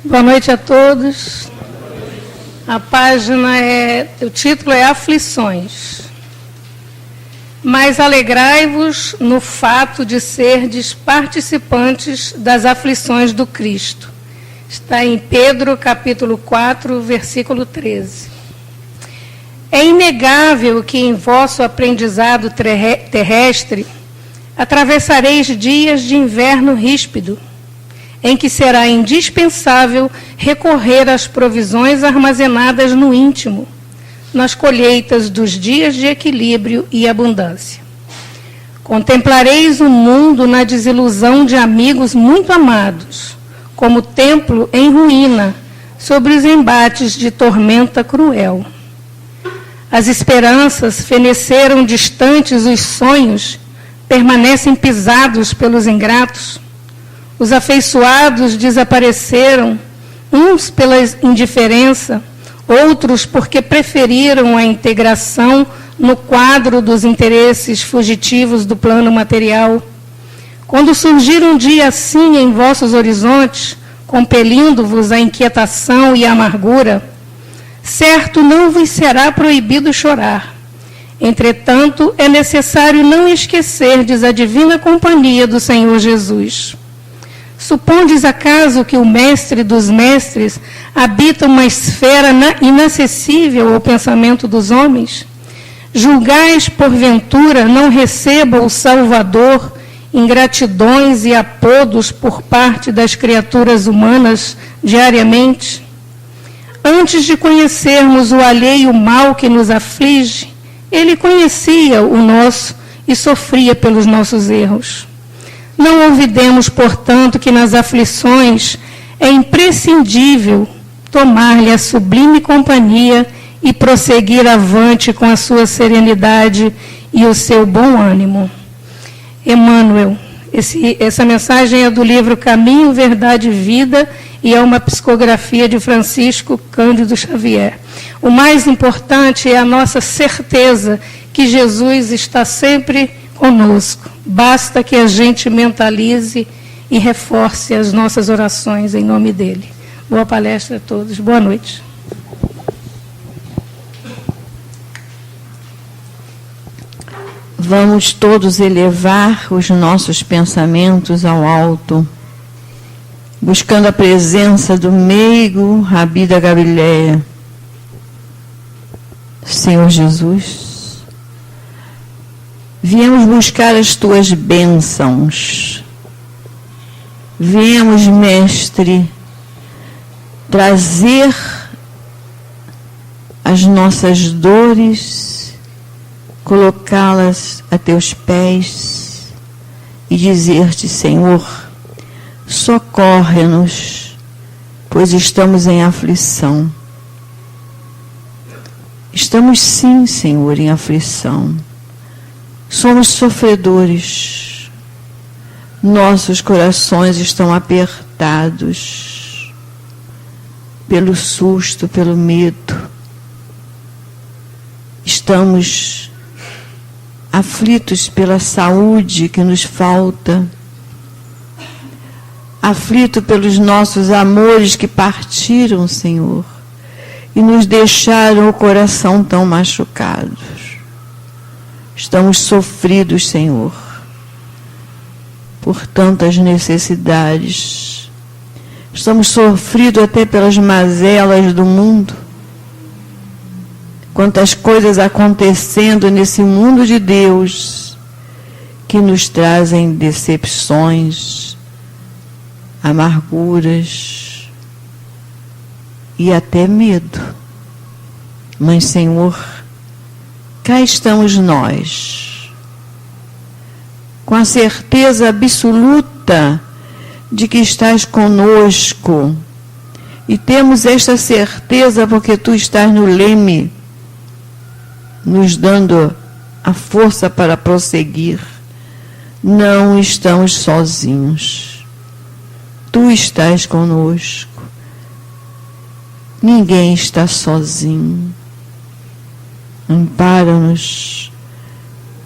Boa noite a todos. A página o título é Aflições. Mas alegrai-vos no fato de serdes participantes das aflições do Cristo. Está em Pedro, capítulo 4, versículo 13. É inegável que em vosso aprendizado terrestre atravessareis dias de inverno ríspido, em que será indispensável recorrer às provisões armazenadas no íntimo, nas colheitas dos dias de equilíbrio e abundância. Contemplareis o mundo na desilusão de amigos muito amados, como templo em ruína, sobre os embates de tormenta cruel. As esperanças feneceram distantes, os sonhos permanecem pisados pelos ingratos. Os afeiçoados desapareceram, uns pela indiferença, outros porque preferiram a integração no quadro dos interesses fugitivos do plano material. Quando surgir um dia assim em vossos horizontes, compelindo-vos à inquietação e à amargura, certo não vos será proibido chorar. Entretanto, é necessário não esquecerdes a divina companhia do Senhor Jesus. Supondes acaso que o mestre dos mestres habita uma esfera inacessível ao pensamento dos homens? Julgais, porventura, não receba o Salvador ingratidões e apodos por parte das criaturas humanas diariamente? Antes de conhecermos o alheio mal que nos aflige, ele conhecia o nosso e sofria pelos nossos erros. Não olvidemos, portanto, que nas aflições é imprescindível tomar-lhe a sublime companhia e prosseguir avante com a sua serenidade e o seu bom ânimo. Emmanuel, essa mensagem é do livro Caminho, Verdade e Vida e é uma psicografia de Francisco Cândido Xavier. O mais importante é a nossa certeza que Jesus está sempre conosco. Basta que a gente mentalize e reforce as nossas orações em nome dele. Boa palestra a todos. Boa noite. Vamos todos elevar os nossos pensamentos ao alto, buscando a presença do meigo Rabi da Galileia. Senhor Jesus, viemos buscar as tuas bênçãos. Viemos, Mestre, trazer as nossas dores, colocá-las a teus pés e dizer-te, Senhor, socorre-nos, pois estamos em aflição. Estamos sim, Senhor, em aflição. Somos sofredores. Nossos corações estão apertados pelo susto, pelo medo. Estamos aflitos pela saúde que nos falta, aflito pelos nossos amores que partiram, Senhor, e nos deixaram o coração tão machucados. Estamos sofridos, Senhor, por tantas necessidades. Estamos sofridos até pelas mazelas do mundo. Quantas coisas acontecendo nesse mundo de Deus que nos trazem decepções, amarguras e até medo. Mas, Senhor, cá estamos nós, com a certeza absoluta de que estás conosco. E temos esta certeza porque tu estás no leme, nos dando a força para prosseguir. Não estamos sozinhos. Tu estás conosco. Ninguém está sozinho. Ampara-nos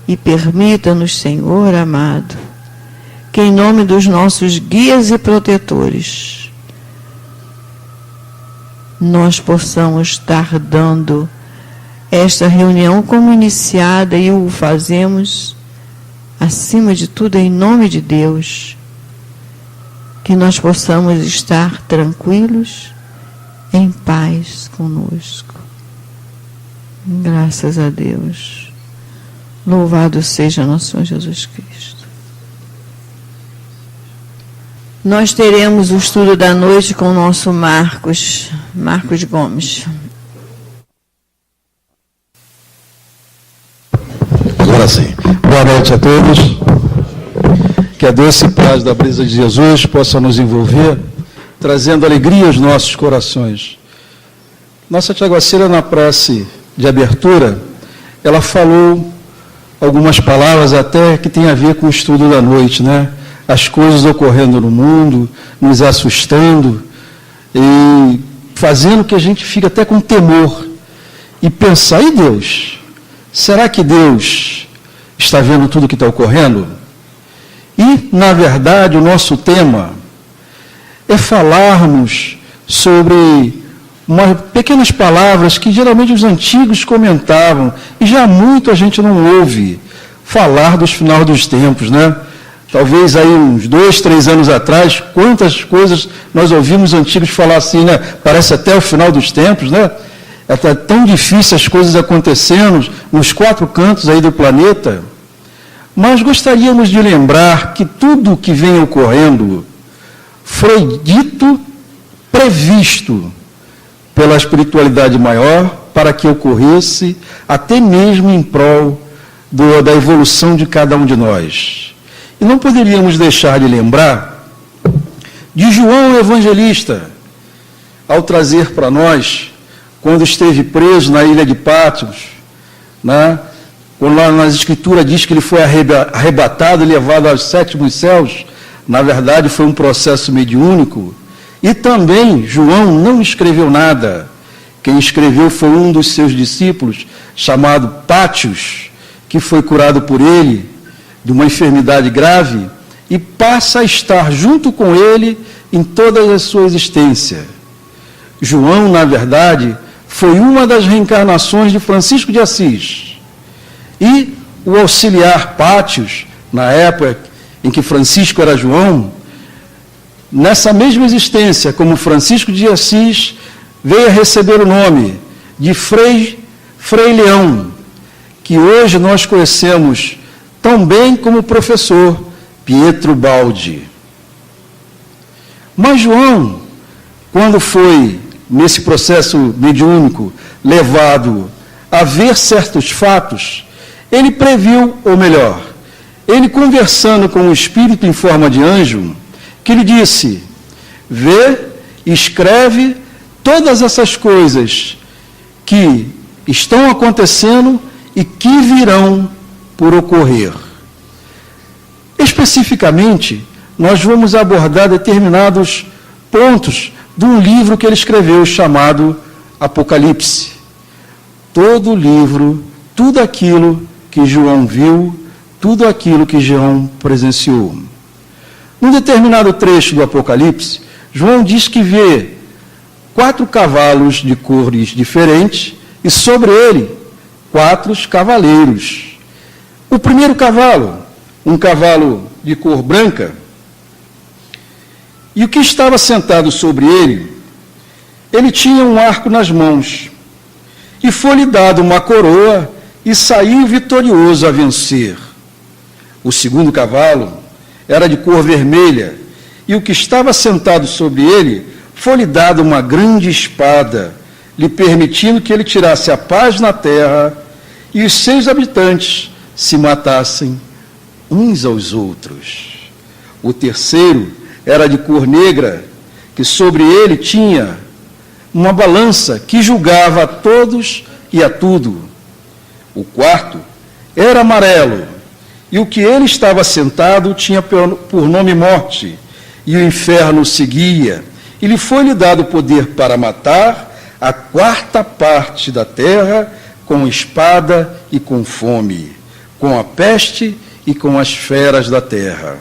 e permita-nos, Senhor amado, que em nome dos nossos guias e protetores, nós possamos estar dando esta reunião como iniciada e o fazemos, acima de tudo, em nome de Deus, que nós possamos estar tranquilos, em paz conosco. Graças a Deus. Louvado seja nosso Senhor Jesus Cristo. Nós teremos o estudo da noite com o nosso Marcos Gomes. Agora sim. Boa noite a todos. Que a doce paz da brisa de Jesus possa nos envolver, trazendo alegria aos nossos corações. Nossa Tia Guacira, na prece de abertura, ela falou algumas palavras até que tem a ver com o estudo da noite, né? As coisas ocorrendo no mundo, nos assustando e fazendo que a gente fique até com temor e pensar, e Deus? Será que Deus está vendo tudo que está ocorrendo? E, na verdade, o nosso tema é falarmos sobre pequenas palavras que geralmente os antigos comentavam, e já muito a gente não ouve falar dos finais dos tempos, né? Talvez aí uns 2, 3 anos atrás, quantas coisas nós ouvimos antigos falar assim, né? Parece até o final dos tempos, né? É tão difícil as coisas acontecendo nos 4 cantos aí do planeta. Mas gostaríamos de lembrar que tudo o que vem ocorrendo foi dito, previsto pela espiritualidade maior para que ocorresse até mesmo em prol da evolução de cada um de nós. E não poderíamos deixar de lembrar de João Evangelista, ao trazer para nós, quando esteve preso na ilha de Patmos, né? Quando lá nas Escrituras diz que ele foi arrebatado e levado aos 7º céus, na verdade foi um processo mediúnico. E também João não escreveu nada. Quem escreveu foi um dos seus discípulos, chamado Pátios, que foi curado por ele de uma enfermidade grave e passa a estar junto com ele em toda a sua existência. João, na verdade, foi uma das reencarnações de Francisco de Assis. E o auxiliar Pátios, na época em que Francisco era João, nessa mesma existência, como Francisco de Assis, veio a receber o nome de Frei Leão, que hoje nós conhecemos tão bem como o professor Pietro Baldi. Mas João, quando foi, nesse processo mediúnico, levado a ver certos fatos, ele previu, ou melhor, ele conversando com o Espírito em forma de anjo, que lhe disse, vê, escreve todas essas coisas que estão acontecendo e que virão por ocorrer. Especificamente, nós vamos abordar determinados pontos de um livro que ele escreveu chamado Apocalipse. Todo o livro, tudo aquilo que João viu, tudo aquilo que João presenciou. Num determinado trecho do Apocalipse, João diz que vê 4 cavalos de cores diferentes e sobre ele 4 cavaleiros. O primeiro cavalo, um cavalo de cor branca, e o que estava sentado sobre ele tinha um arco nas mãos, e foi-lhe dado uma coroa, e saiu vitorioso a vencer. O segundo cavalo era de cor vermelha, e o que estava sentado sobre ele foi-lhe dado uma grande espada, lhe permitindo que ele tirasse a paz na terra, e os seus habitantes se matassem uns aos outros. O terceiro era de cor negra, que sobre ele tinha uma balança que julgava a todos e a tudo. O quarto era amarelo, e o que ele estava sentado tinha por nome morte, e o inferno o seguia, e lhe foi-lhe dado poder para matar a 4ª parte da terra com espada e com fome, com a peste e com as feras da terra.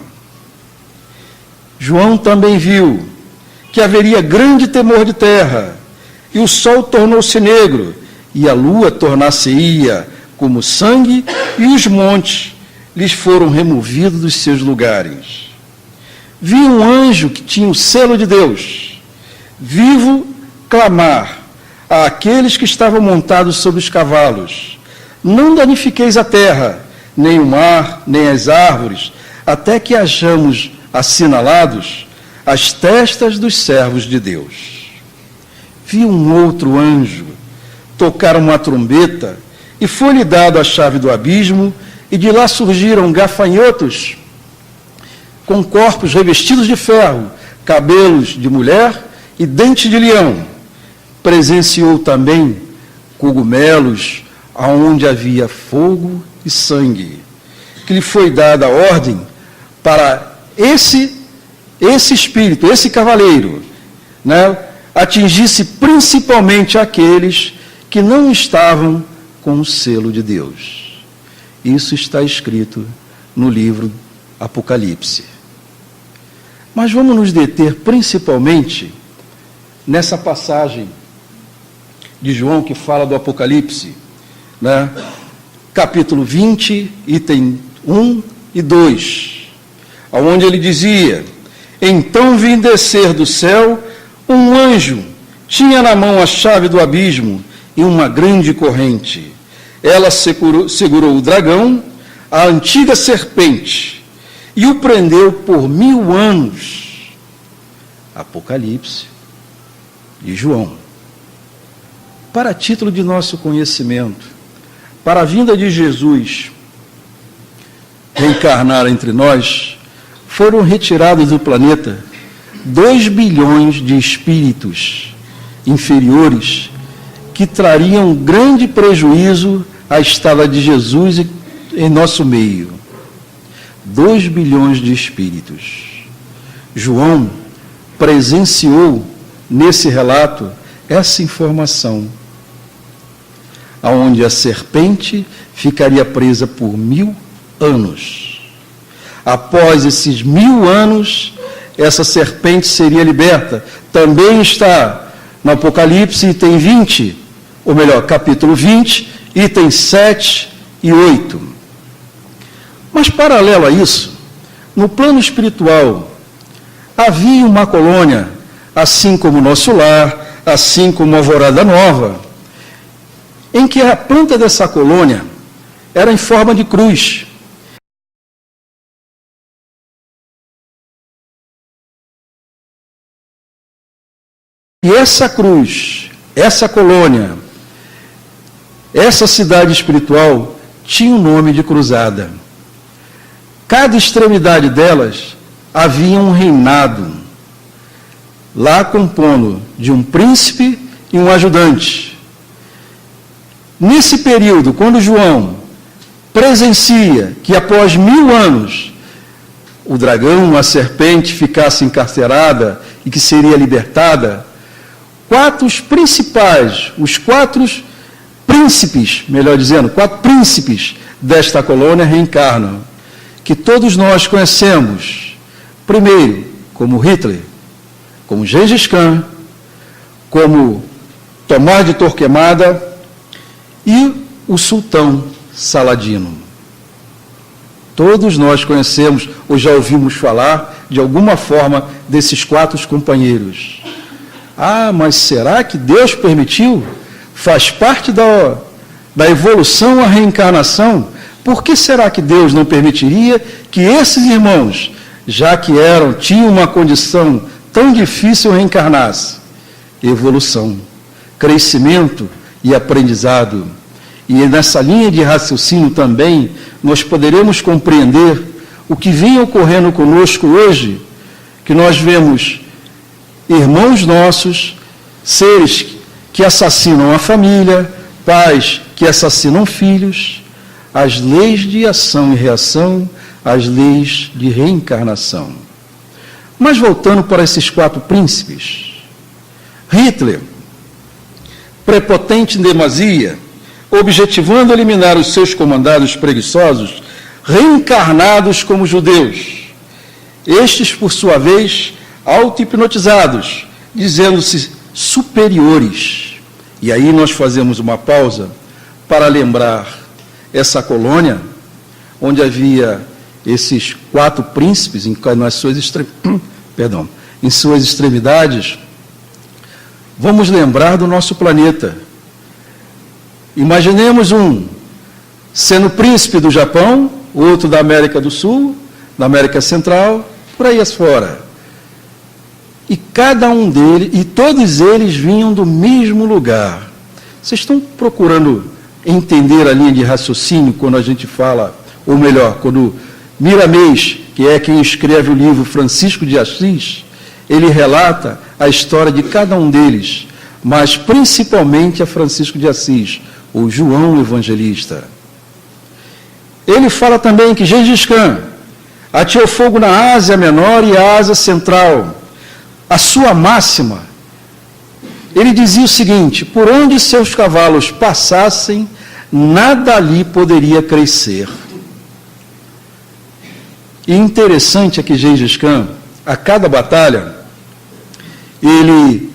João também viu que haveria grande temor de terra, e o sol tornou-se negro, e a lua tornar-se-ia como sangue, e os montes lhes foram removidos dos seus lugares. Vi um anjo que tinha o selo de Deus, vivo, clamar àqueles que estavam montados sobre os cavalos: não danifiqueis a terra, nem o mar, nem as árvores, até que hajamos assinalados as testas dos servos de Deus. Vi um outro anjo tocar uma trombeta, e foi-lhe dado a chave do abismo, e de lá surgiram gafanhotos com corpos revestidos de ferro, cabelos de mulher e dentes de leão. Presenciou também cogumelos, aonde havia fogo e sangue, que lhe foi dada a ordem para esse espírito, esse cavaleiro, né, atingisse principalmente aqueles que não estavam com o selo de Deus. Isso está escrito no livro Apocalipse. Mas vamos nos deter principalmente nessa passagem de João que fala do Apocalipse, né? Capítulo 20, item 1 e 2, onde ele dizia: então vi descer do céu um anjo, tinha na mão a chave do abismo e uma grande corrente. Ela segurou o dragão, a antiga serpente, e o prendeu por 1000 anos. Apocalipse de João. Para título de nosso conhecimento, para a vinda de Jesus reencarnar entre nós, foram retirados do planeta 2 bilhões de espíritos inferiores que trariam grande prejuízo à estada de Jesus em nosso meio. 2 bilhões de espíritos. João presenciou nesse relato essa informação, aonde a serpente ficaria presa por 1000 anos. Após esses 1000 anos, essa serpente seria liberta. Também está no Apocalipse, item 20, ou melhor, capítulo 20, itens 7 e 8. Mas, paralelo a isso, no plano espiritual, havia uma colônia, assim como o nosso lar, assim como a Alvorada Nova, em que a planta dessa colônia era em forma de cruz. E essa cruz, essa colônia, essa cidade espiritual tinha o nome de Cruzada. Cada extremidade delas havia um reinado, lá compondo de um príncipe e um ajudante. Nesse período, quando João presencia que após 1000 anos o dragão, a serpente, ficasse encarcerada e que seria libertada, os 4 príncipes, melhor dizendo, 4 príncipes desta colônia reencarnam, que todos nós conhecemos. Primeiro, como Hitler, como Gengis Khan, como Tomás de Torquemada e o sultão Saladino. Todos nós conhecemos ou já ouvimos falar de alguma forma desses 4 companheiros. Ah, mas será que Deus permitiu? Faz parte da evolução a reencarnação? Por que será que Deus não permitiria que esses irmãos, já que tinham uma condição tão difícil, reencarnassem? Evolução, crescimento e aprendizado. E nessa linha de raciocínio também, nós poderemos compreender o que vem ocorrendo conosco hoje, que nós vemos irmãos nossos, seres que assassinam a família, pais que assassinam filhos, as leis de ação e reação, as leis de reencarnação. Mas voltando para esses 4 príncipes, Hitler, prepotente em demasia, objetivando eliminar os seus comandados preguiçosos, reencarnados como judeus. Estes, por sua vez, auto-hipnotizados, dizendo-se superiores. E aí nós fazemos uma pausa para lembrar essa colônia, onde havia esses 4 príncipes em suas extremidades. Vamos lembrar do nosso planeta. Imaginemos um sendo príncipe do Japão, outro da América do Sul, da América Central, por aí afora. E cada um deles, e todos eles vinham do mesmo lugar. Vocês estão procurando entender a linha de raciocínio quando a gente fala, ou melhor, quando Miramês, que é quem escreve o livro Francisco de Assis, ele relata a história de cada um deles, mas principalmente a Francisco de Assis, o João Evangelista. Ele fala também que Gengis Khan ateou fogo na Ásia Menor e a Ásia Central. A sua máxima, ele dizia o seguinte: por onde seus cavalos passassem, nada ali poderia crescer. E interessante é que Gengis Khan, a cada batalha, ele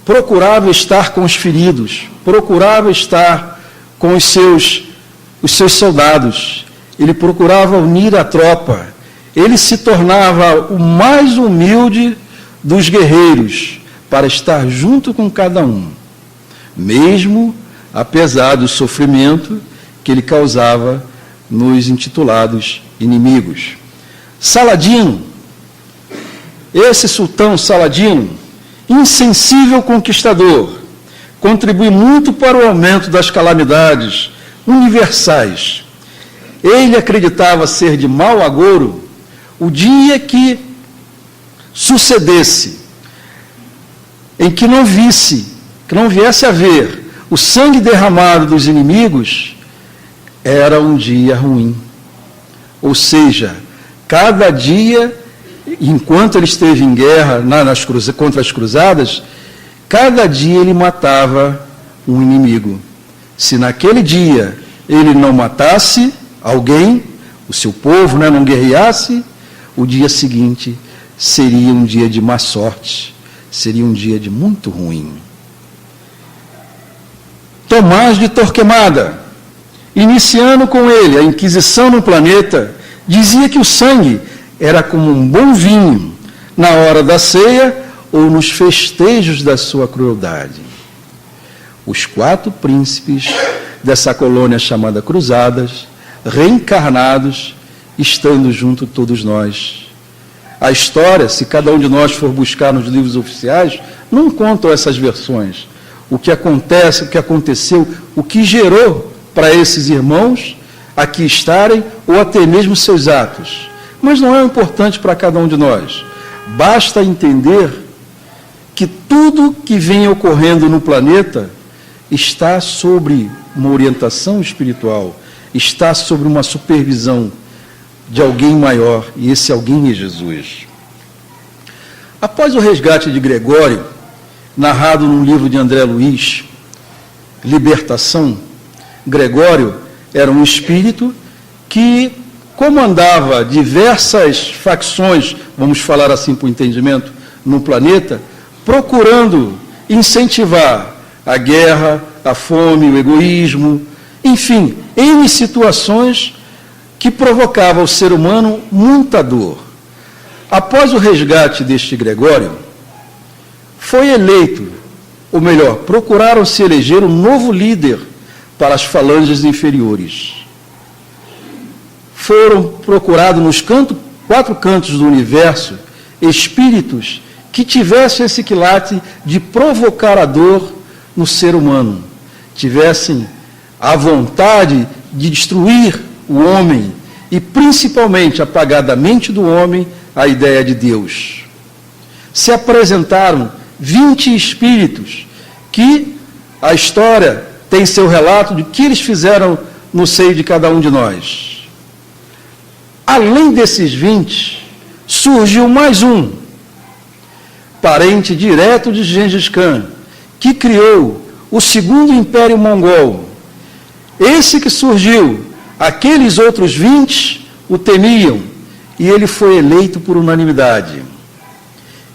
procurava estar com os feridos, procurava estar com os seus soldados, ele procurava unir a tropa, ele se tornava o mais humilde dos guerreiros para estar junto com cada um, mesmo apesar do sofrimento que ele causava nos intitulados inimigos. Saladino, esse sultão Saladino, insensível conquistador, contribui muito para o aumento das calamidades universais. Ele acreditava ser de mau agouro o dia que sucedesse, em que não viesse a ver o sangue derramado dos inimigos, era um dia ruim. Ou seja, cada dia, enquanto ele esteve em guerra contra as cruzadas, cada dia ele matava um inimigo. Se naquele dia ele não matasse alguém, o seu povo, não guerreasse, o dia seguinte seria um dia de má sorte, seria um dia de muito ruim. Tomás de Torquemada, iniciando com ele a Inquisição no planeta, dizia que o sangue era como um bom vinho na hora da ceia ou nos festejos da sua crueldade. Os 4 príncipes dessa colônia chamada Cruzadas, reencarnados, estando junto todos nós. A história, se cada um de nós for buscar nos livros oficiais, não contam essas versões. O que acontece, o que aconteceu, o que gerou para esses irmãos aqui estarem, ou até mesmo seus atos. Mas não é importante para cada um de nós. Basta entender que tudo que vem ocorrendo no planeta está sobre uma orientação espiritual, está sobre uma supervisão de alguém maior, e esse alguém é Jesus. Após o resgate de Gregório, narrado no livro de André Luiz, Libertação, Gregório era um espírito que comandava diversas facções, vamos falar assim para o entendimento, no planeta, procurando incentivar a guerra, a fome, o egoísmo, enfim, N situações que provocavam ao ser humano muita dor. Após o resgate deste Gregório, foi eleito, ou melhor, procuraram se eleger um novo líder para as falanges inferiores. Foram procurados nos 4 cantos do universo espíritos que tivessem esse quilate de provocar a dor no ser humano, tivessem a vontade de destruir o homem e principalmente apagar da mente do homem a ideia de Deus. Se apresentaram 20 espíritos que a história tem seu relato de que eles fizeram no seio de cada um de nós. Além desses 20, surgiu mais um, parente direto de Gengis Khan, que criou o segundo Império Mongol. Esse que surgiu, aqueles outros 20 o temiam, e ele foi eleito por unanimidade.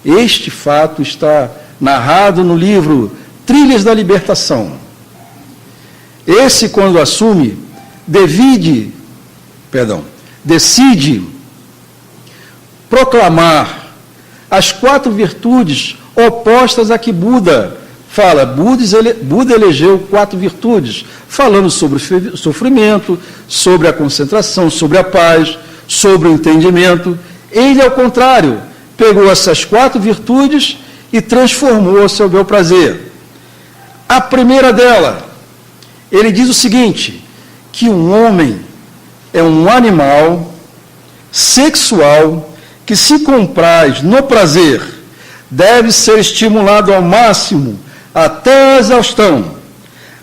Este fato está narrado no livro Trilhas da Libertação. Esse, quando assume, decide proclamar as 4 virtudes opostas a que Buda fala. Buda elegeu 4 virtudes, falando sobre o sofrimento, sobre a concentração, sobre a paz, sobre o entendimento. Ele, ao contrário, pegou essas 4 virtudes e transformou ao seu bel prazer. A primeira dela, ele diz o seguinte, que um homem é um animal sexual que se compraz no prazer, deve ser estimulado ao máximo até a exaustão,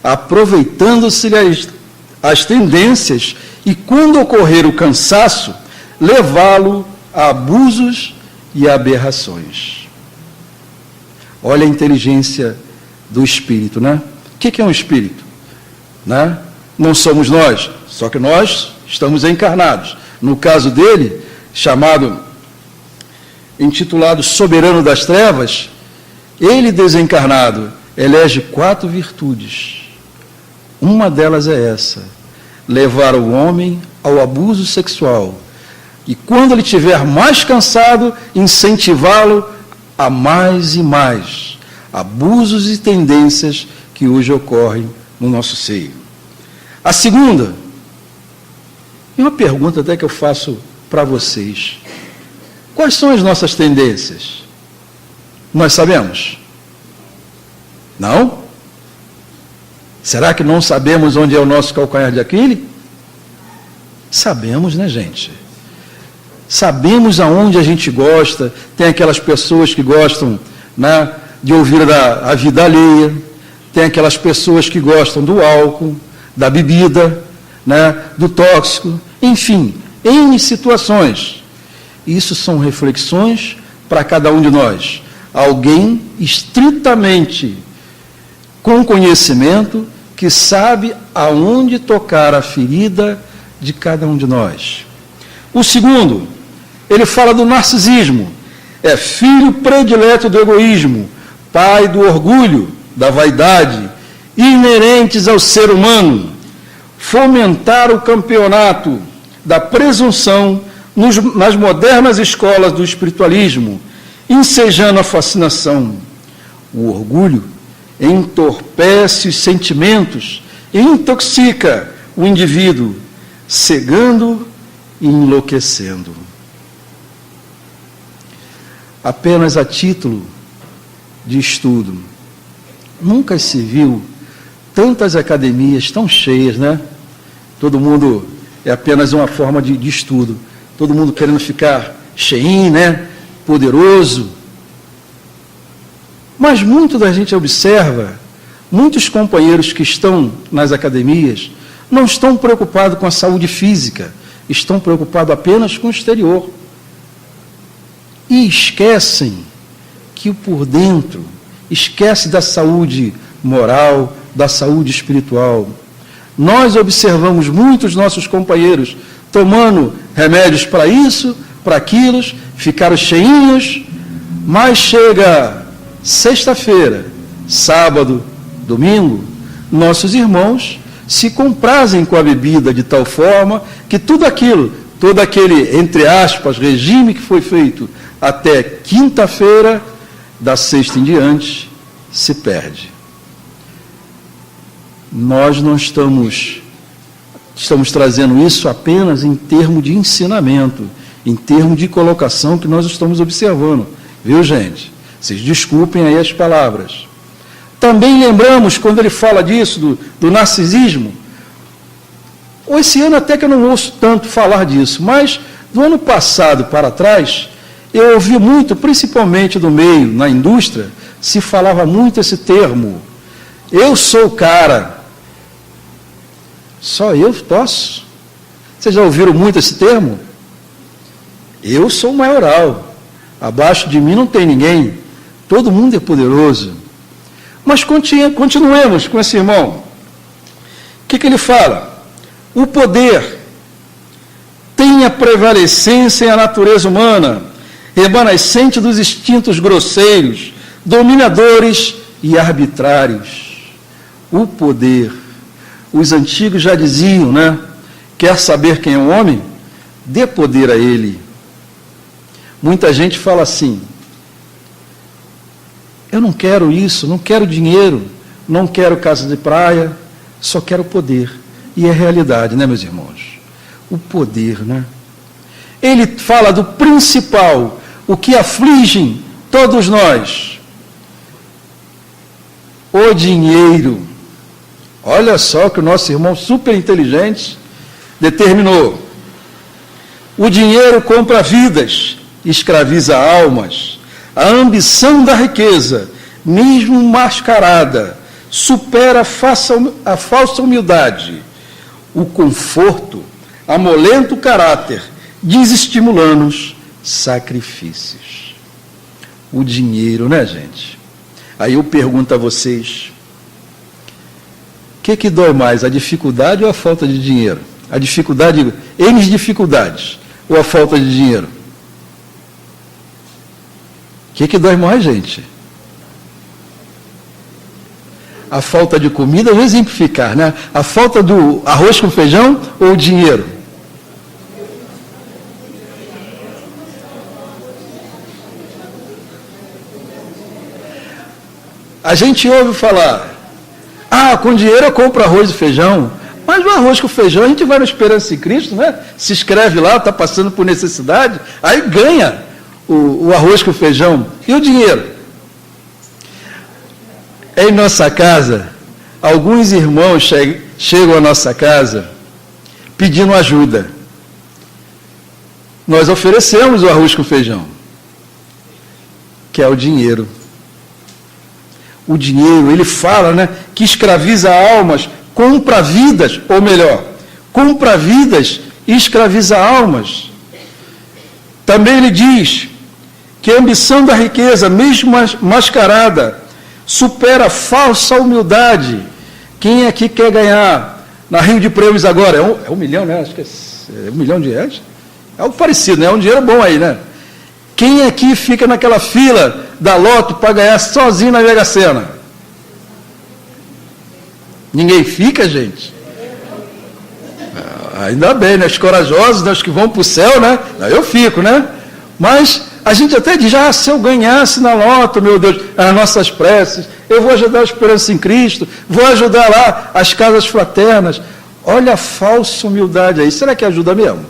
aproveitando-se as tendências e, quando ocorrer o cansaço, levá-lo a abusos e aberrações. Olha a inteligência do espírito, né? O que é um espírito? Né? Não somos nós, só que nós estamos encarnados. No caso dele, intitulado Soberano das Trevas, ele desencarnado elege 4 virtudes. Uma delas é essa: levar o homem ao abuso sexual. E quando ele estiver mais cansado, incentivá-lo a mais e mais abusos e tendências que hoje ocorrem no nosso seio. A segunda, e uma pergunta até que eu faço para vocês: quais são as nossas tendências? Nós sabemos? Não? Será que não sabemos onde é o nosso calcanhar de Aquiles? Sabemos, né, gente? Sabemos aonde a gente gosta. Tem aquelas pessoas que gostam, né, de ouvir a vida alheia, tem aquelas pessoas que gostam do álcool, da bebida, né, do tóxico, enfim, N situações. Isso são reflexões para cada um de nós. Alguém estritamente com conhecimento que sabe aonde tocar a ferida de cada um de nós. O segundo, ele fala do narcisismo. É filho predileto do egoísmo, pai do orgulho, da vaidade, inerentes ao ser humano. Fomentar o campeonato da presunção nas modernas escolas do espiritualismo, ensejando a fascinação. O orgulho entorpece os sentimentos e intoxica o indivíduo, cegando e enlouquecendo. Apenas a título de estudo, nunca se viu tantas academias tão cheias, né? Todo mundo, é apenas uma forma de estudo, todo mundo querendo ficar cheinho, né? Poderoso. Mas muito da gente observa, muitos companheiros que estão nas academias não estão preocupados com a saúde física, estão preocupados apenas com o exterior. E esquecem que por dentro, esquece da saúde moral, da saúde espiritual. Nós observamos muitos nossos companheiros tomando remédios para isso, para aquilo, ficaram cheinhos, mas chega sexta-feira, sábado, domingo, nossos irmãos se comprazem com a bebida de tal forma que tudo aquilo, todo aquele, entre aspas, regime que foi feito até quinta-feira, da sexta em diante, se perde. Nós não estamos trazendo isso apenas em termos de ensinamento, em termos de colocação que nós estamos observando. Viu, gente? Vocês desculpem aí as palavras. Também lembramos, quando ele fala disso, do narcisismo, esse ano até que eu não ouço tanto falar disso, mas do ano passado para trás, eu ouvi muito, principalmente do meio, na indústria, se falava muito esse termo. Eu sou o cara. Só eu posso? Vocês já ouviram muito esse termo? Eu sou o maioral. Abaixo de mim não tem ninguém. Todo mundo é poderoso. Mas continuemos com esse irmão. O que ele fala? O poder tem a prevalecência em a natureza humana, remanescente dos instintos grosseiros, dominadores e arbitrários. O poder. Os antigos já diziam, né? Quer saber quem é o homem? Dê poder a ele. Muita gente fala assim: eu não quero isso, não quero dinheiro, não quero casa de praia, só quero poder. E é realidade, né, meus irmãos? O poder, né? Ele fala do principal, o que aflige todos nós. O dinheiro. Olha só que o nosso irmão super inteligente determinou. O dinheiro compra vidas, escraviza almas. A ambição da riqueza, mesmo mascarada, supera a falsa humildade. O conforto amolenta o caráter, desestimulando os sacrifícios. O dinheiro, né, gente? Aí eu pergunto a vocês, o que dói mais, a dificuldade ou a falta de dinheiro? A dificuldade, N dificuldades, ou a falta de dinheiro? O que dói mais, gente? A falta de comida, eu vou exemplificar, né? A falta do arroz com feijão ou o dinheiro? A gente ouve falar, com dinheiro eu compro arroz e feijão, mas o arroz com feijão a gente vai na Esperança em Cristo, né? Se inscreve lá, está passando por necessidade, aí ganha o arroz com feijão. E o dinheiro? Em nossa casa, alguns irmãos chegam à nossa casa pedindo ajuda. Nós oferecemos o arroz com feijão, que é o dinheiro. O dinheiro, ele fala, né, que escraviza almas, compra vidas, ou melhor, compra vidas e escraviza almas. Também ele diz que a ambição da riqueza, mesmo mascarada, supera a falsa humildade. Quem aqui quer ganhar na Rio de Prêmios agora? É 1 milhão, né? Acho que é 1 milhão de reais. É algo parecido, né? É um dinheiro bom aí, né? Quem aqui fica naquela fila da Loto para ganhar sozinho na Mega Sena? Ninguém fica, gente? Ainda bem, né? Os corajosos, né? Os que vão para o céu, né? Eu fico, né? Mas a gente até diz, se eu ganhasse na Loto, meu Deus, as nossas preces, eu vou ajudar a Esperança em Cristo, vou ajudar lá as casas fraternas. Olha a falsa humildade aí. Será que ajuda mesmo?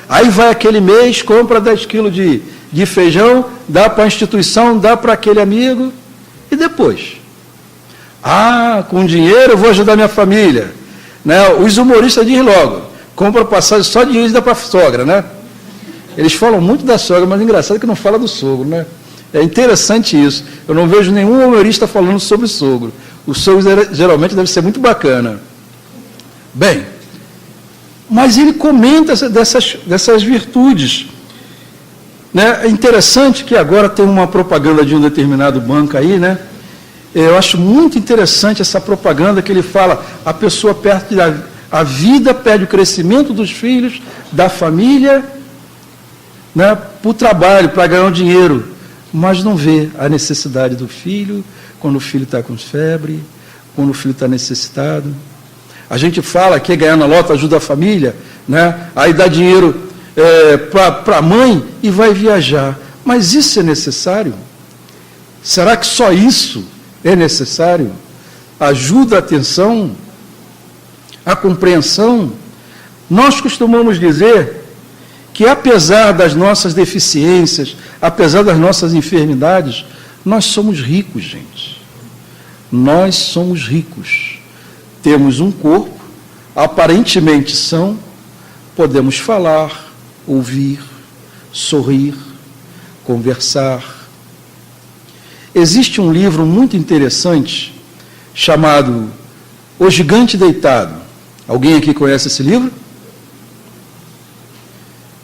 Aí vai aquele mês, compra 10 quilos de feijão, dá para a instituição, dá para aquele amigo, e depois? Com dinheiro eu vou ajudar minha família. Né? Os humoristas dizem logo, compra passagem só de ida para a sogra, né? Eles falam muito da sogra, mas é engraçado que não fala do sogro, né? É interessante isso. Eu não vejo nenhum humorista falando sobre o sogro. O sogro geralmente deve ser muito bacana. Bem, mas ele comenta dessas virtudes. Né? É interessante que agora tem uma propaganda de um determinado banco aí, né? Eu acho muito interessante essa propaganda que ele fala, a pessoa perde a vida, perde o crescimento dos filhos, da família, né, para o trabalho, para ganhar um dinheiro, mas não vê a necessidade do filho, quando o filho está com febre, quando o filho está necessitado. A gente fala que ganhar na Loto ajuda a família, né? Aí dá dinheiro para a mãe e vai viajar. Mas isso é necessário? Será que só isso é necessário? Ajuda a atenção, a compreensão. Nós costumamos dizer que, apesar das nossas deficiências, apesar das nossas enfermidades, nós somos ricos, gente. Nós somos ricos. Temos um corpo, aparentemente são, podemos falar, ouvir, sorrir, conversar. Existe um livro muito interessante chamado O Gigante Deitado. Alguém aqui conhece esse livro?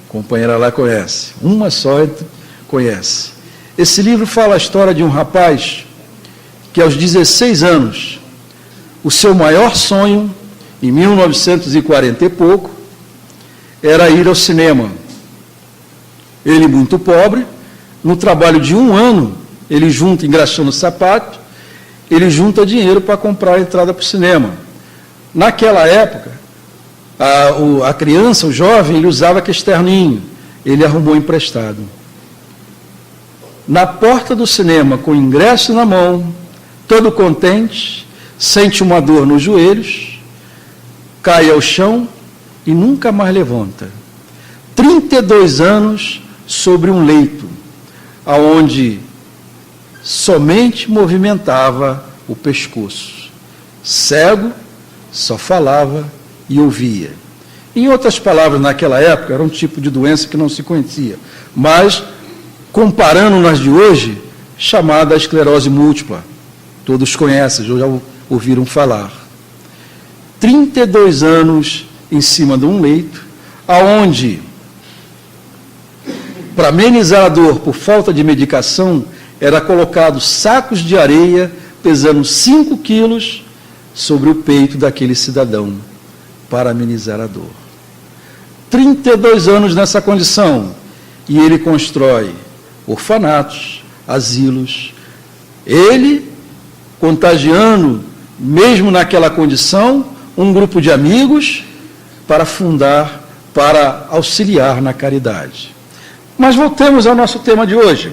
A companheira lá conhece. Uma só conhece. Esse livro fala a história de um rapaz que, aos 16 anos, o seu maior sonho, em 1940 e pouco, era ir ao cinema. Ele, muito pobre, no trabalho de 1 ano, ele junta, engraxando o sapato, ele junta dinheiro para comprar a entrada para o cinema. Naquela época, a criança, o jovem, ele usava aquele terninho, ele arrumou emprestado. Na porta do cinema, com o ingresso na mão, todo contente, sente uma dor nos joelhos, cai ao chão e nunca mais levanta. 32 anos sobre um leito, aonde somente movimentava o pescoço. Cego, só falava e ouvia. Em outras palavras, naquela época, era um tipo de doença que não se conhecia, mas, comparando nas de hoje, chamada esclerose múltipla. Todos conhecem, já ouviram falar. 32 anos em cima de um leito, aonde, para amenizar a dor por falta de medicação, era colocado sacos de areia pesando 5 quilos sobre o peito daquele cidadão, para amenizar a dor. 32 anos nessa condição, e ele constrói orfanatos, asilos, ele contagiando, mesmo naquela condição, um grupo de amigos para fundar, para auxiliar na caridade. Mas voltemos ao nosso tema de hoje.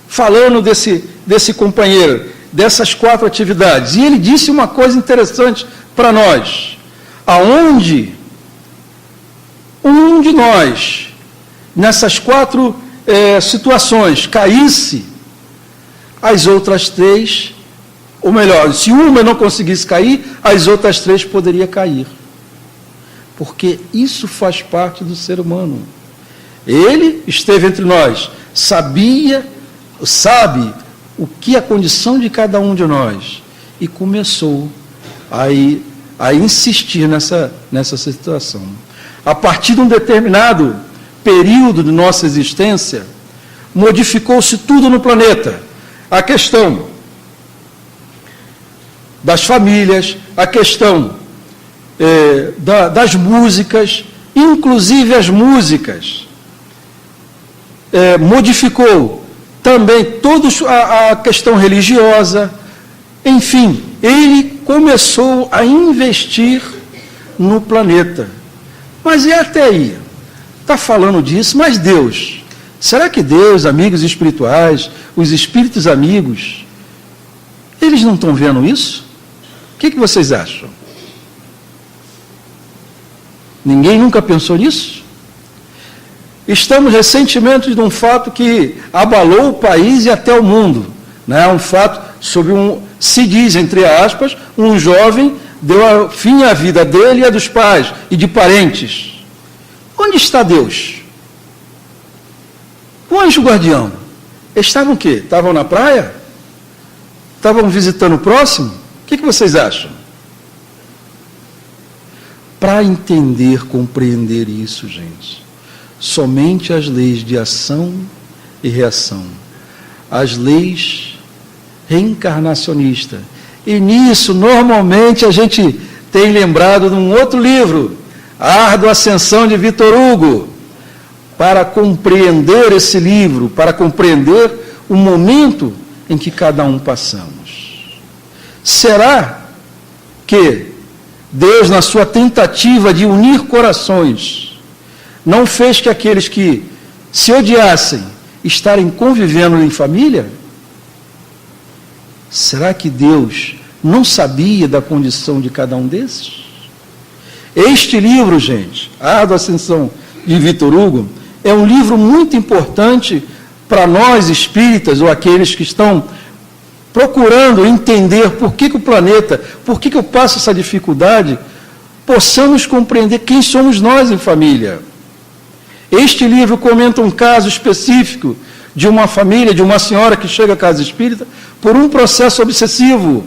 Falando desse companheiro, dessas 4 atividades. E ele disse uma coisa interessante para nós. Aonde um de nós, nessas 4 situações, caísse, as outras 3, ou melhor, se uma não conseguisse cair, as outras 3 poderiam cair. Porque isso faz parte do ser humano. Ele esteve entre nós, sabe o que é a condição de cada um de nós, e começou a insistir nessa situação. A partir de um determinado período de nossa existência, modificou-se tudo no planeta. A questão das famílias, a questão das músicas, inclusive as músicas, modificou também toda a questão religiosa, enfim, ele começou a investir no planeta. Mas e até aí? Está falando disso, mas Deus, será que Deus, amigos espirituais, os espíritos amigos, eles não estão vendo isso? O que vocês acham? Ninguém nunca pensou nisso? Estamos recentemente de um fato que abalou o país e até o mundo. Né? Um fato sobre se diz, entre aspas, um jovem deu fim à vida dele e a dos pais e de parentes. Onde está Deus? O anjo guardião. Estavam o quê? Estavam na praia? Estavam visitando o próximo? O que vocês acham? Para entender, compreender isso, gente, somente as leis de ação e reação, as leis reencarnacionistas. E nisso, normalmente, a gente tem lembrado de um outro livro, A Árdua Ascensão de Vitor Hugo, para compreender esse livro, para compreender o momento em que cada um passamos. Será que Deus, na sua tentativa de unir corações, não fez que aqueles que se odiassem estarem convivendo em família? Será que Deus não sabia da condição de cada um desses? Este livro, gente, A Árdua Ascensão de Vitor Hugo, é um livro muito importante para nós espíritas, ou aqueles que estão procurando entender por que o planeta, por que eu passo essa dificuldade, possamos compreender quem somos nós em família. Este livro comenta um caso específico de uma família, de uma senhora que chega à casa espírita por um processo obsessivo.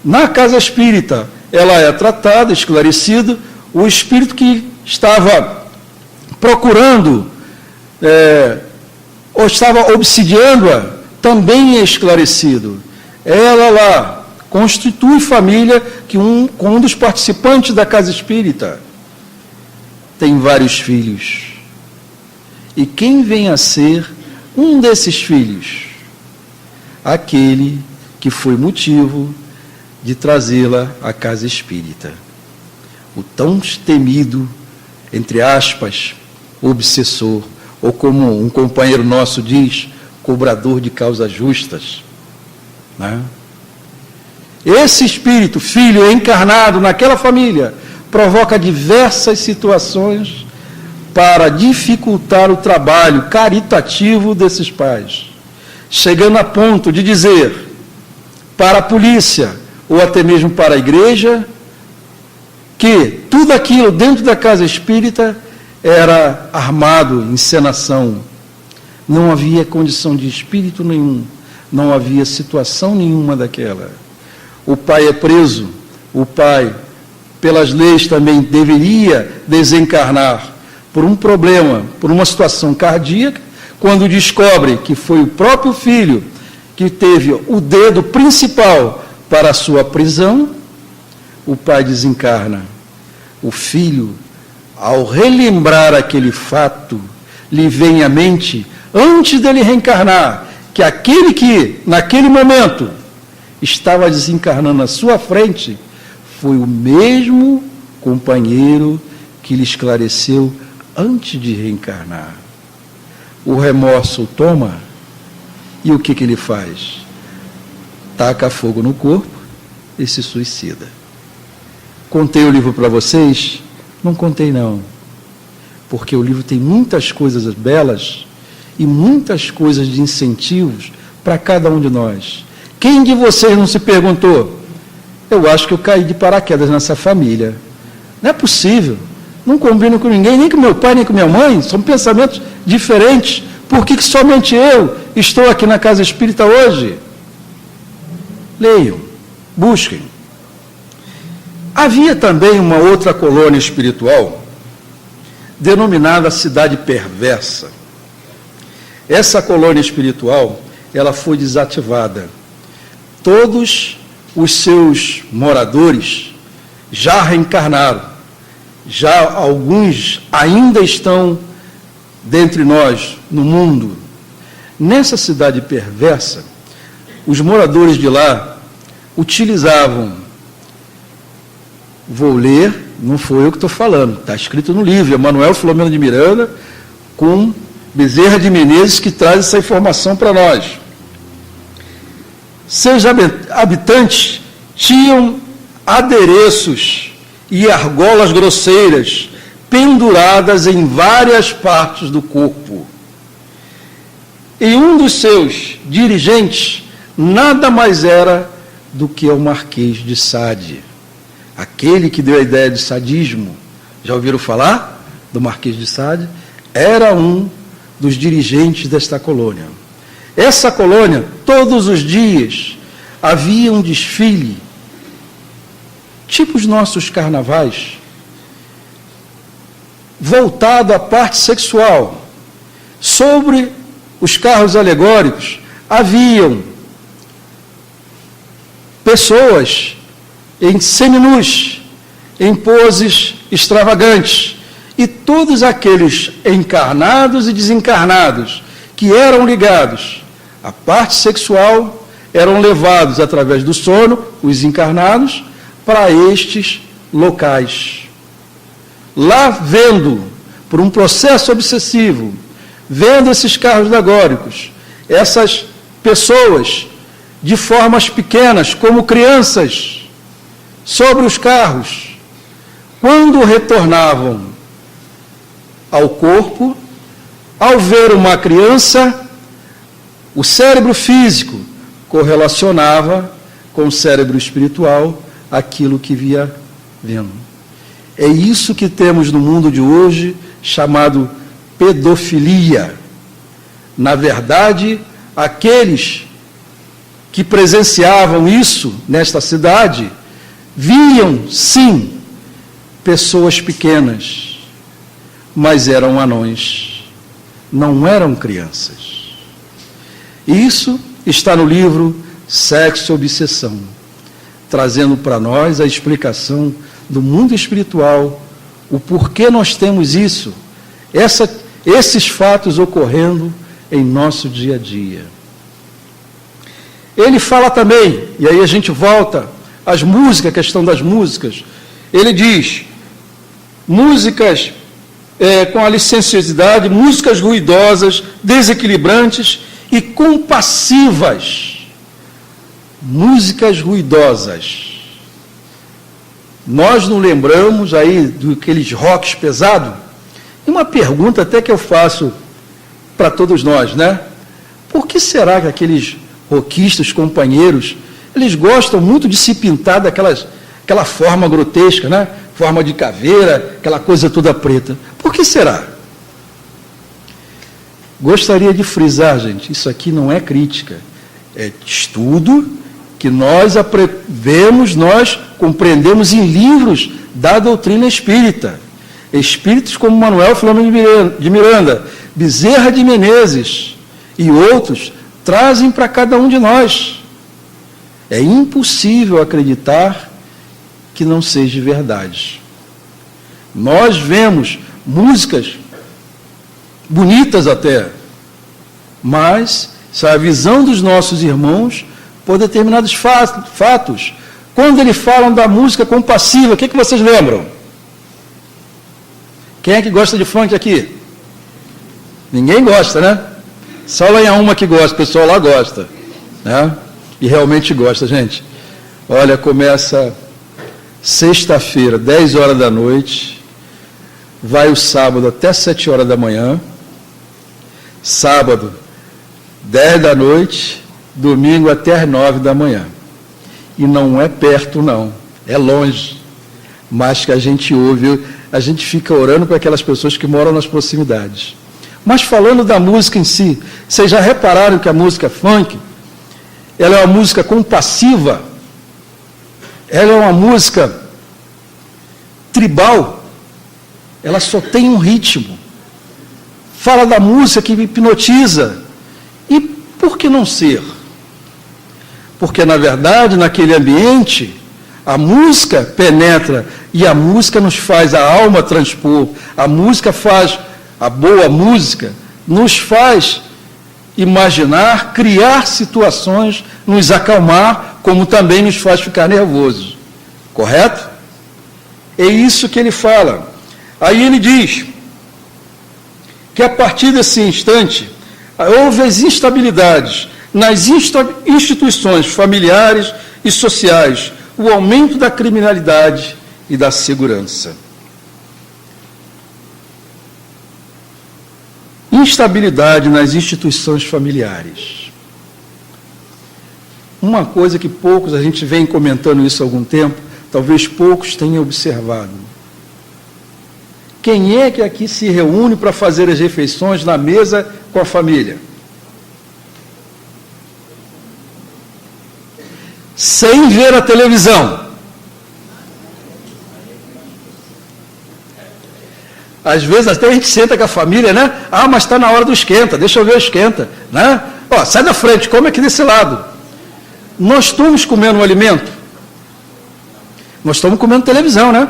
Na casa espírita, ela é tratada, esclarecido, o espírito que estava procurando, ou estava obsidiando-a, também é esclarecido. Ela lá constitui família com um dos participantes da casa espírita. Tem vários filhos. E quem vem a ser um desses filhos, aquele que foi motivo de trazê-la à casa espírita. O tão temido, entre aspas, obsessor, ou como um companheiro nosso diz, cobrador de causas justas, né? Esse espírito, filho encarnado naquela família, provoca diversas situações para dificultar o trabalho caritativo desses pais, chegando a ponto de dizer para a polícia, ou até mesmo para a igreja, que tudo aquilo dentro da casa espírita era armado, encenação. Não havia condição de espírito nenhum, não havia situação nenhuma daquela. O pai é preso, o pai, pelas leis, também deveria desencarnar por um problema, por uma situação cardíaca, quando descobre que foi o próprio filho que teve o dedo principal para a sua prisão, o pai desencarna. O filho, ao relembrar aquele fato, lhe vem à mente, antes dele reencarnar, que aquele que, naquele momento, estava desencarnando à sua frente, foi o mesmo companheiro que lhe esclareceu antes de reencarnar. O remorso o toma, e o que ele faz? Taca fogo no corpo e se suicida. Contei o livro para vocês? Não contei não, porque o livro tem muitas coisas belas e muitas coisas de incentivos para cada um de nós. Quem de vocês não se perguntou? Eu acho que eu caí de paraquedas nessa família. Não é possível. Não combino com ninguém, nem com meu pai, nem com minha mãe. São pensamentos diferentes. Por que somente eu estou aqui na casa espírita hoje? Leiam, busquem. Havia também uma outra colônia espiritual, denominada Cidade Perversa. Essa colônia espiritual, ela foi desativada. Todos os seus moradores já reencarnaram, já alguns ainda estão dentre nós, no mundo. Nessa cidade perversa, os moradores de lá utilizavam, vou ler, não foi eu que estou falando, está escrito no livro, Emanuel Filomeno de Miranda, com Bezerra de Menezes, que traz essa informação para nós. Seus habitantes tinham adereços e argolas grosseiras penduradas em várias partes do corpo. E um dos seus dirigentes nada mais era do que o Marquês de Sade, aquele que deu a ideia de sadismo. Já ouviram falar do Marquês de Sade? Era um dos dirigentes desta colônia. Essa colônia, todos os dias, havia um desfile, tipo os nossos carnavais, voltado à parte sexual. Sobre os carros alegóricos, haviam pessoas em seminus, em poses extravagantes, e todos aqueles encarnados e desencarnados que eram ligados à parte sexual eram levados através do sono, os encarnados, para estes locais. Lá vendo, por um processo obsessivo, vendo esses carros alegóricos, essas pessoas de formas pequenas, como crianças, sobre os carros, quando retornavam ao corpo, ao ver uma criança, o cérebro físico correlacionava com o cérebro espiritual aquilo que via vendo. É isso que temos no mundo de hoje, chamado pedofilia. Na verdade, aqueles que presenciavam isso nesta cidade, viam, sim, pessoas pequenas, mas eram anões, não eram crianças. Isso está no livro Sexo e Obsessão, trazendo para nós a explicação do mundo espiritual, o porquê nós temos isso, esses fatos ocorrendo em nosso dia a dia. Ele fala também, e aí a gente volta às músicas, a questão das músicas. Ele diz, músicas com a licenciosidade, músicas ruidosas, desequilibrantes e compassivas. Músicas ruidosas. Nós não lembramos aí daqueles rocks pesados? E uma pergunta até que eu faço para todos nós, né? Por que será que aqueles roquistas, companheiros, eles gostam muito de se pintar daquela forma grotesca, né? Forma de caveira, aquela coisa toda preta. Por que será? Gostaria de frisar, gente, isso aqui não é crítica, é estudo que nós vemos, nós compreendemos em livros da doutrina espírita. Espíritos como Manuel Filomeno de Miranda, Bezerra de Menezes e outros trazem para cada um de nós. É impossível acreditar que não seja verdade. Nós vemos músicas bonitas até, mas se a visão dos nossos irmãos por determinados fatos. Quando eles falam da música compassiva, o que vocês lembram? Quem é que gosta de funk aqui? Ninguém gosta, né? Só lá em uma que gosta, o pessoal lá gosta, né? E realmente gosta, gente. Olha, começa sexta-feira, 10 horas da noite, vai o sábado até 7 horas da manhã, sábado, 10 da noite, domingo até as 9 da manhã. E não é perto, não, é longe, mas que a gente ouve, a gente fica orando para aquelas pessoas que moram nas proximidades. Mas falando da música em si, vocês já repararam que a música funk, ela é uma música compassiva, ela é uma música tribal, ela só tem um ritmo, fala da música que hipnotiza. E por que não ser? Porque, na verdade, naquele ambiente, a música penetra e a música nos faz a alma transpor, a música faz, a boa música, nos faz imaginar, criar situações, nos acalmar, como também nos faz ficar nervosos. Correto? É isso que ele fala. Aí ele diz que a partir desse instante, houve as instabilidades nas instituições familiares e sociais, o aumento da criminalidade e da segurança. Instabilidade nas instituições familiares. Uma coisa que poucos, a gente vem comentando isso há algum tempo, talvez poucos tenham observado. Quem é que aqui se reúne para fazer as refeições na mesa com a família? Sem ver a televisão. Às vezes até a gente senta com a família, né? Ah, mas está na hora do esquenta, deixa eu ver o esquenta, né? Ó, sai da frente, come aqui desse lado. Nós estamos comendo um alimento? Nós estamos comendo televisão, né?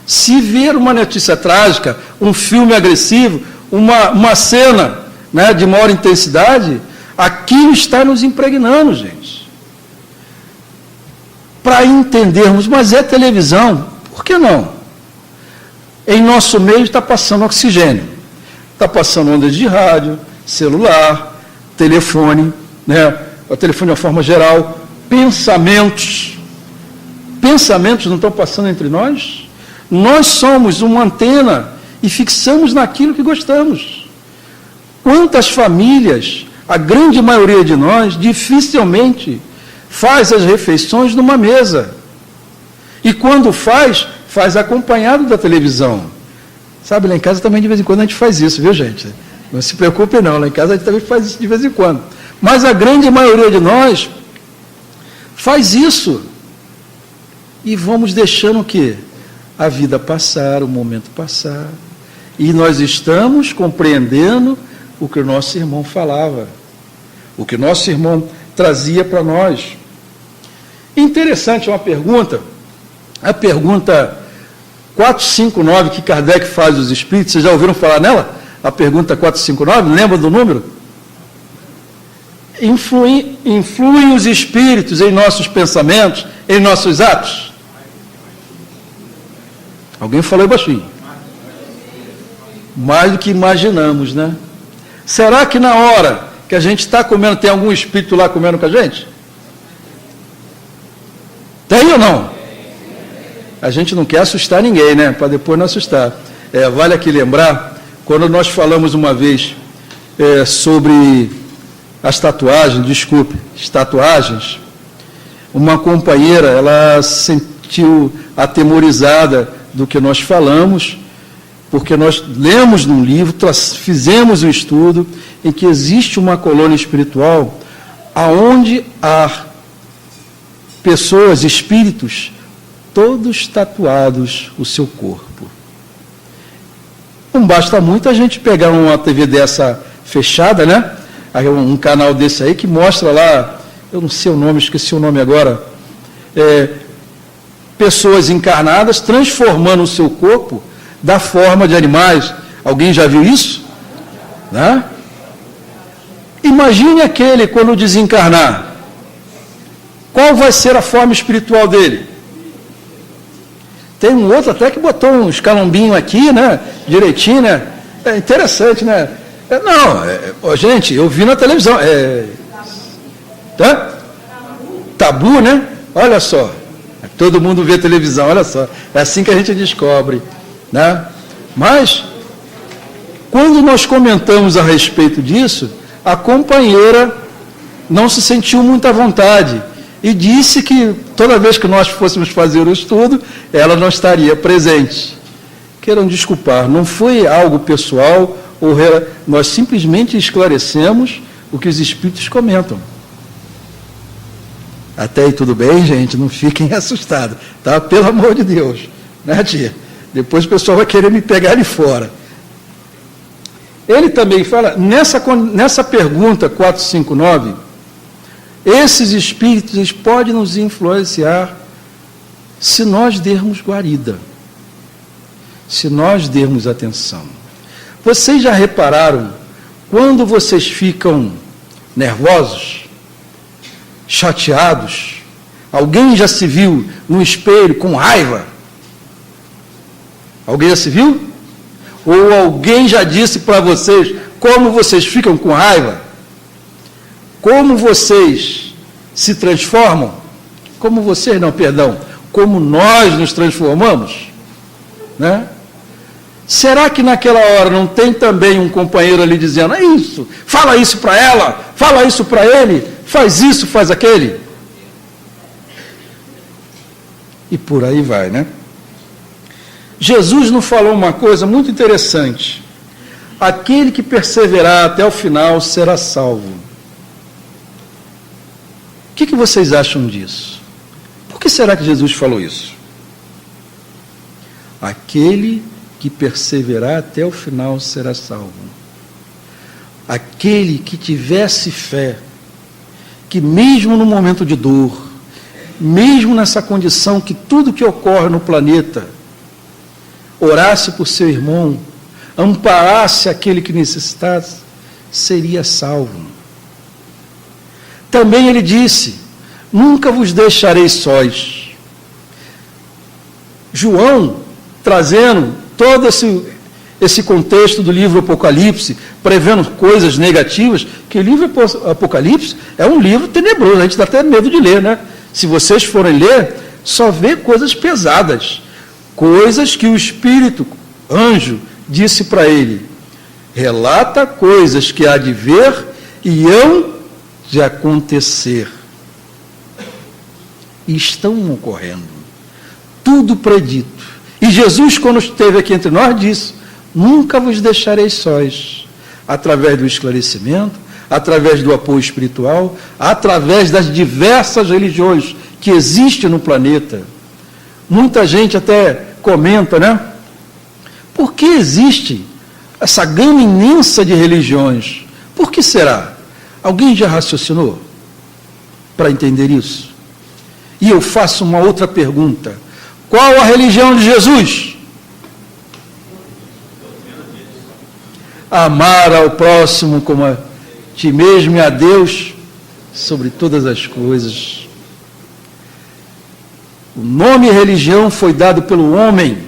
Se ver uma notícia trágica, um filme agressivo, uma cena, né, de maior intensidade, aquilo está nos impregnando, gente. Para entendermos, mas é televisão, por que não? Em nosso meio está passando oxigênio, está passando ondas de rádio, celular, telefone, né? O telefone de uma forma geral, pensamentos não estão passando entre nós? Nós somos uma antena e fixamos naquilo que gostamos. Quantas famílias, a grande maioria de nós, dificilmente faz as refeições numa mesa. E quando faz acompanhado da televisão. Sabe, lá em casa também de vez em quando a gente faz isso, viu, gente? Não se preocupe não, lá em casa a gente também faz isso de vez em quando. Mas a grande maioria de nós faz isso. E vamos deixando o quê? A vida passar, o momento passar. E nós estamos compreendendo o que o nosso irmão falava, o que o nosso irmão trazia para nós. Interessante uma pergunta, a pergunta 459 que Kardec faz dos Espíritos, vocês já ouviram falar nela? A pergunta 459, lembra do número? influem os espíritos em nossos pensamentos, em nossos atos? Alguém falou baixinho. Mais do que imaginamos, né? Será que na hora que a gente está comendo, tem algum espírito lá comendo com a gente? Tem ou não? A gente não quer assustar ninguém, né? Para depois não assustar. Vale aqui lembrar, quando nós falamos uma vez sobre as tatuagens, uma companheira, ela se sentiu atemorizada do que nós falamos, porque nós lemos num livro, fizemos um estudo em que existe uma colônia espiritual aonde há pessoas, espíritos, todos tatuados o seu corpo. Não basta muito a gente pegar uma TV dessa fechada, né? Um canal desse aí que mostra lá, eu não sei o nome, esqueci o nome agora, pessoas encarnadas transformando o seu corpo da forma de animais. Alguém já viu isso? Né? Imagine aquele quando desencarnar. Qual vai ser a forma espiritual dele? Tem um outro até que botou um escalombinho aqui, né? Direitinho, né? É interessante, né? Gente, eu vi na televisão. Tabu, né? Olha só. Todo mundo vê televisão, olha só. É assim que a gente descobre, né? Mas, quando nós comentamos a respeito disso, a companheira não se sentiu muito à vontade e disse que toda vez que nós fôssemos fazer o estudo, ela não estaria presente. Queiram desculpar, não foi algo pessoal, nós simplesmente esclarecemos o que os espíritos comentam. Até aí tudo bem, gente? Não fiquem assustados, tá? Pelo amor de Deus, né, tia? Depois o pessoal vai querer me pegar ali fora. Ele também fala, nessa pergunta 459, esses espíritos eles podem nos influenciar se nós dermos guarida, se nós dermos atenção. Vocês já repararam, quando vocês ficam nervosos, chateados, alguém já se viu no espelho com raiva? Alguém já se viu? Ou alguém já disse para vocês como vocês ficam com raiva? Como vocês se transformam? Como nós nos transformamos? Né? Será que naquela hora não tem também um companheiro ali dizendo, é isso, fala isso para ela, fala isso para ele, faz isso, faz aquele? E por aí vai, né? Jesus nos falou uma coisa muito interessante. Aquele que perseverar até o final será salvo. O que vocês acham disso? Por que será que Jesus falou isso? Aquele que perseverar até o final será salvo. Aquele que tivesse fé, que mesmo no momento de dor, mesmo nessa condição que tudo que ocorre no planeta, orasse por seu irmão, amparasse aquele que necessitasse, seria salvo. Também ele disse, nunca vos deixarei sós. João, trazendo todo esse contexto do livro Apocalipse, prevendo coisas negativas, que o livro Apocalipse é um livro tenebroso, a gente dá até medo de ler, né? Se vocês forem ler, só vê coisas pesadas, coisas que o Espírito, anjo, disse para ele, relata coisas que há de ver e hão de acontecer. E estão ocorrendo. Tudo predito. E Jesus, quando esteve aqui entre nós, disse, nunca vos deixarei sós, através do esclarecimento, através do apoio espiritual, através das diversas religiões que existem no planeta. Muita gente até comenta, né? Por que existe essa gama imensa de religiões? Por que será? Alguém já raciocinou para entender isso? E eu faço uma outra pergunta. Qual a religião de Jesus? Amar ao próximo como a ti mesmo e a Deus sobre todas as coisas. O nome religião foi dado pelo homem.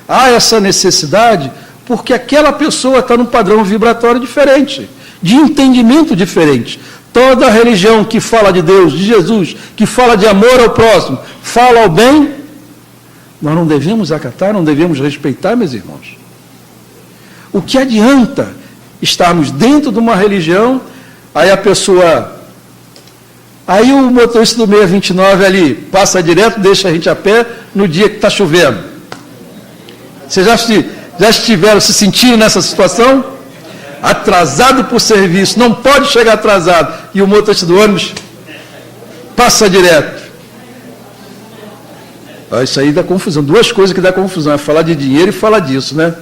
Há essa necessidade porque aquela pessoa está num padrão vibratório diferente, de entendimento diferente. Toda religião que fala de Deus, de Jesus, que fala de amor ao próximo, fala ao bem, nós não devemos acatar, não devemos respeitar, meus irmãos. O que adianta estarmos dentro de uma religião, aí a pessoa... Aí o motorista do 629 ali passa direto, deixa a gente a pé no dia que está chovendo. Vocês já estiveram se sentindo nessa situação? Atrasado por serviço, não pode chegar atrasado, e o motorista do ônibus passa direto. Isso aí dá confusão. Duas coisas que dá confusão, é falar de dinheiro e falar disso, né?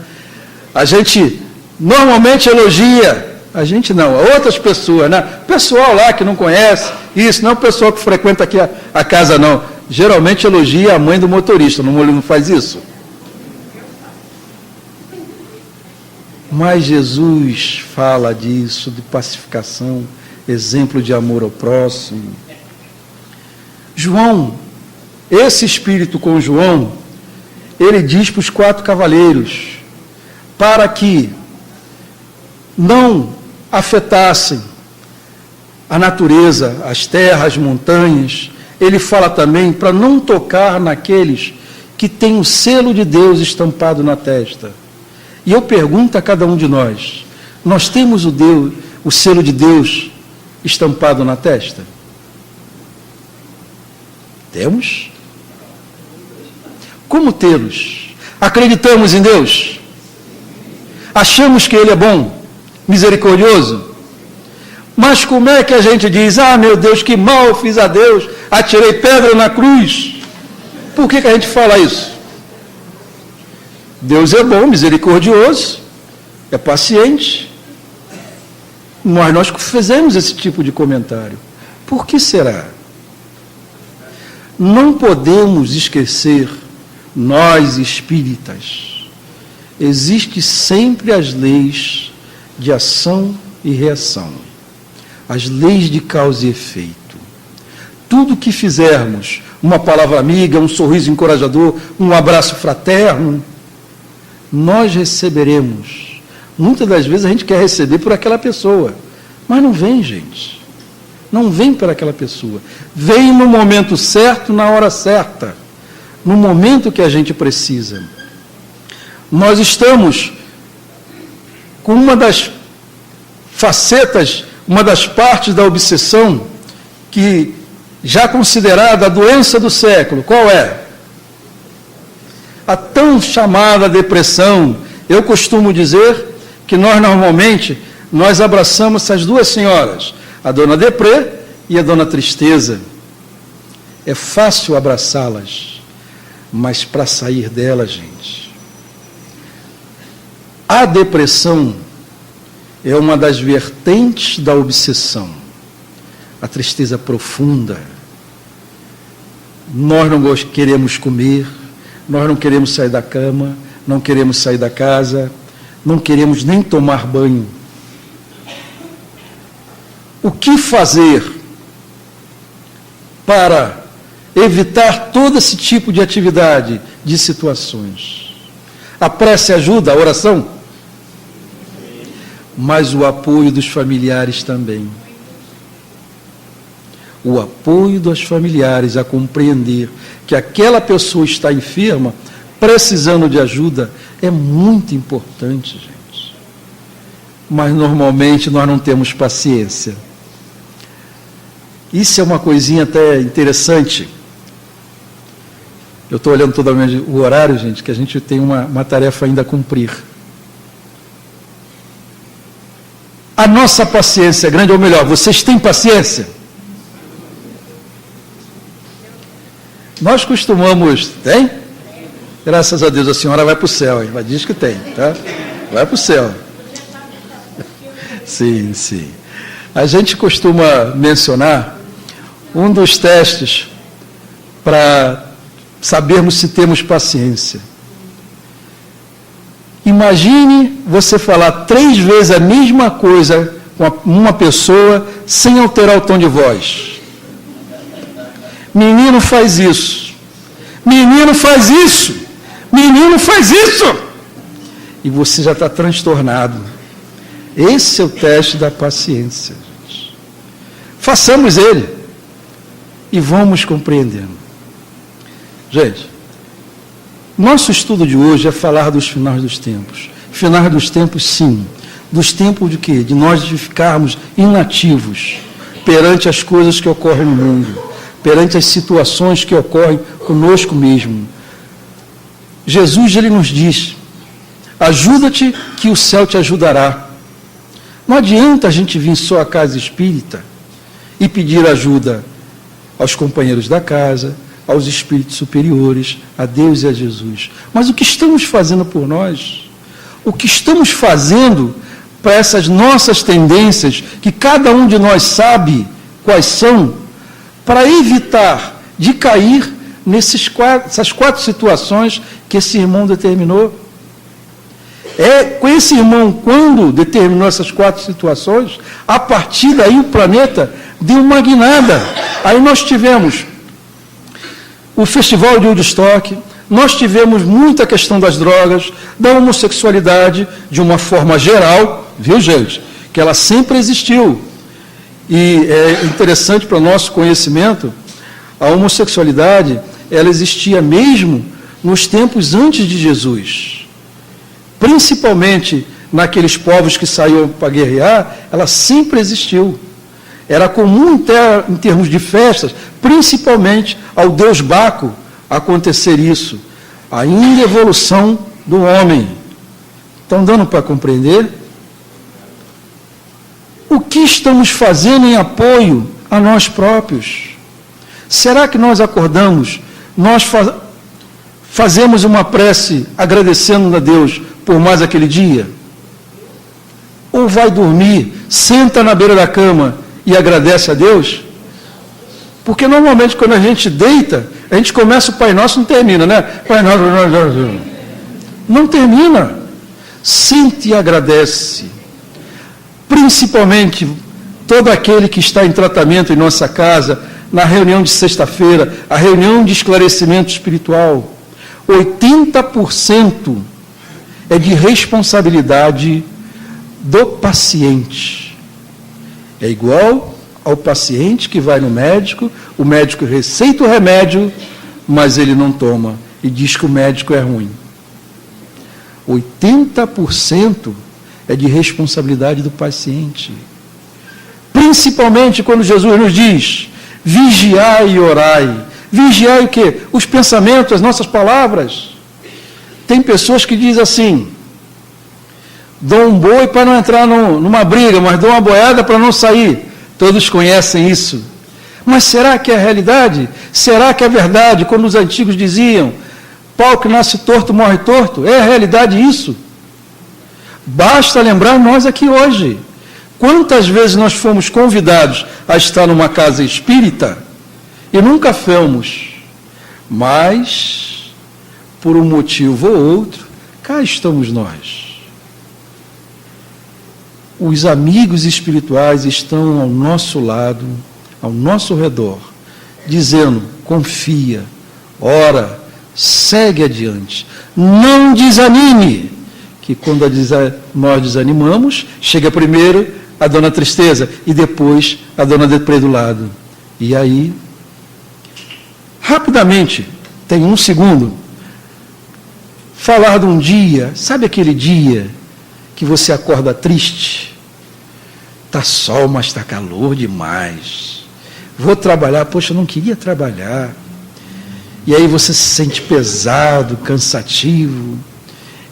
A gente normalmente elogia, a gente não, outras pessoas, né? Pessoal lá que não conhece, isso, não é o pessoal que frequenta aqui a casa, não. Geralmente elogia a mãe do motorista, não faz isso? Mas Jesus fala disso, de pacificação, exemplo de amor ao próximo. João, esse espírito com João, ele diz para os 4 cavaleiros, para que não afetassem a natureza, as terras, as montanhas. Ele fala também para não tocar naqueles que têm o selo de Deus estampado na testa. E eu pergunto a cada um de nós, nós temos o selo de Deus estampado na testa? Temos? Como tê-los? Acreditamos em Deus? Achamos que Ele é bom, misericordioso? Mas como é que a gente diz, meu Deus, que mal eu fiz a Deus, atirei pedra na cruz? Por que a gente fala isso? Deus é bom, misericordioso, é paciente. Mas nós fizemos esse tipo de comentário. Por que será? Não podemos esquecer, nós espíritas, existem sempre as leis de ação e reação, as leis de causa e efeito. Tudo que fizermos, uma palavra amiga, um sorriso encorajador, um abraço fraterno, nós receberemos. Muitas das vezes a gente quer receber por aquela pessoa, mas não vem, gente. Não vem por aquela pessoa. Vem no momento certo, na hora certa, no momento que a gente precisa. Nós estamos com uma das facetas, uma das partes da obsessão, que já considerada a doença do século. Qual é? A tão chamada depressão. Eu costumo dizer que nós abraçamos essas duas senhoras, a dona Deprê e a dona Tristeza. É fácil abraçá-las, mas para sair dela, gente, a depressão é uma das vertentes da obsessão. A tristeza profunda. Nós não queremos comer, nós não queremos sair da cama, não queremos sair da casa, não queremos nem tomar banho. O que fazer para evitar todo esse tipo de atividade, de situações? A prece ajuda, a oração? Mas o apoio dos familiares também. O apoio dos familiares a compreender que aquela pessoa está enferma, precisando de ajuda, é muito importante, gente. Mas normalmente nós não temos paciência. Isso é uma coisinha até interessante. Eu estou olhando totalmente o horário, gente, que a gente tem uma tarefa ainda a cumprir. A nossa paciência é grande, ou melhor, vocês têm paciência? Nós costumamos, tem? Graças a Deus, a senhora vai para o céu, hein? Mas diz que tem, tá? Vai para o céu. Sim, sim. A gente costuma mencionar um dos testes para sabermos se temos paciência. Imagine você falar 3 vezes a mesma coisa com uma pessoa sem alterar o tom de voz. Menino faz isso. Menino faz isso. Menino faz isso. E você já está transtornado. Esse é o teste da paciência. Gente. Façamos ele e vamos compreendendo. Gente, nosso estudo de hoje é falar dos finais dos tempos. Finais dos tempos, sim. Dos tempos de quê? De nós ficarmos inativos perante as coisas que ocorrem no mundo, perante as situações que ocorrem conosco mesmo. Jesus, ele nos diz, ajuda-te que o céu te ajudará. Não adianta a gente vir só à casa espírita e pedir ajuda aos companheiros da casa, aos espíritos superiores, a Deus e a Jesus. Mas o que estamos fazendo por nós? O que estamos fazendo para essas nossas tendências, que cada um de nós sabe quais são, para evitar de cair nessas quatro situações que esse irmão determinou? Com esse irmão, quando determinou essas quatro situações, a partir daí o planeta deu uma guinada. Aí nós tivemos o Festival de Woodstock, nós tivemos muita questão das drogas, da homossexualidade, de uma forma geral, viu, gente? Que ela sempre existiu. E é interessante para o nosso conhecimento, a homossexualidade, ela existia mesmo nos tempos antes de Jesus. Principalmente naqueles povos que saíam para guerrear, ela sempre existiu. Era comum em termos de festas, principalmente ao deus Baco, acontecer isso. Ainda evolução do homem. Estão dando para compreender? O que estamos fazendo em apoio a nós próprios? Será que nós acordamos, nós fazemos uma prece agradecendo a Deus por mais aquele dia? Ou vai dormir, senta na beira da cama e agradece a Deus? Porque normalmente quando a gente deita, a gente começa o Pai Nosso, não termina, né? Pai Nosso, não termina. Sente e agradece. Principalmente todo aquele que está em tratamento em nossa casa, na reunião de sexta-feira, a reunião de esclarecimento espiritual, 80% é de responsabilidade do paciente. É igual ao paciente que vai no médico, o médico receita o remédio, mas ele não toma e diz que o médico é ruim. 80% é de responsabilidade do paciente. Principalmente quando Jesus nos diz, vigiai e orai. Vigiai o quê? Os pensamentos, as nossas palavras. Tem pessoas que dizem assim, dou um boi para não entrar numa briga, mas dou uma boiada para não sair. Todos conhecem isso. Mas será que é a realidade? Será que é verdade? Quando os antigos diziam, pau que nasce torto, morre torto. É a realidade isso? Basta lembrar nós aqui hoje. Quantas vezes nós fomos convidados a estar numa casa espírita e nunca fomos, mas, por um motivo ou outro, cá estamos nós. Os amigos espirituais estão ao nosso lado, ao nosso redor, dizendo, confia, ora, segue adiante, não desanime, que quando nós desanimamos, chega primeiro a dona tristeza e depois a dona deprê do lado. E aí, rapidamente, tem um segundo, falar de um dia, sabe aquele dia que você acorda triste? Está sol, mas está calor demais. Vou trabalhar, poxa, eu não queria trabalhar. E aí você se sente pesado, cansativo.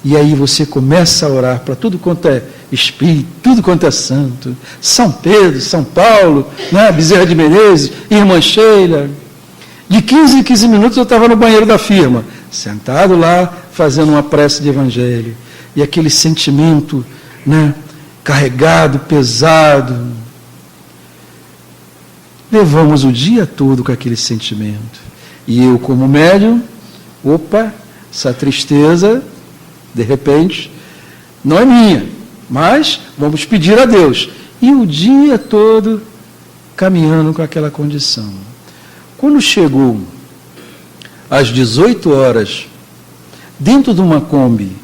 E aí você começa a orar para tudo quanto é espírito, tudo quanto é santo. São Pedro, São Paulo, né? Bezerra de Menezes, Irmã Sheila. De 15 em 15 minutos eu estava no banheiro da firma, sentado lá, fazendo uma prece de evangelho. E aquele sentimento, né? Carregado, pesado. Levamos o dia todo com aquele sentimento. E eu, como médium, opa, essa tristeza, de repente, não é minha, mas vamos pedir a Deus E o dia todo caminhando com aquela condição. Quando chegou às 18 horas, dentro de uma Kombi,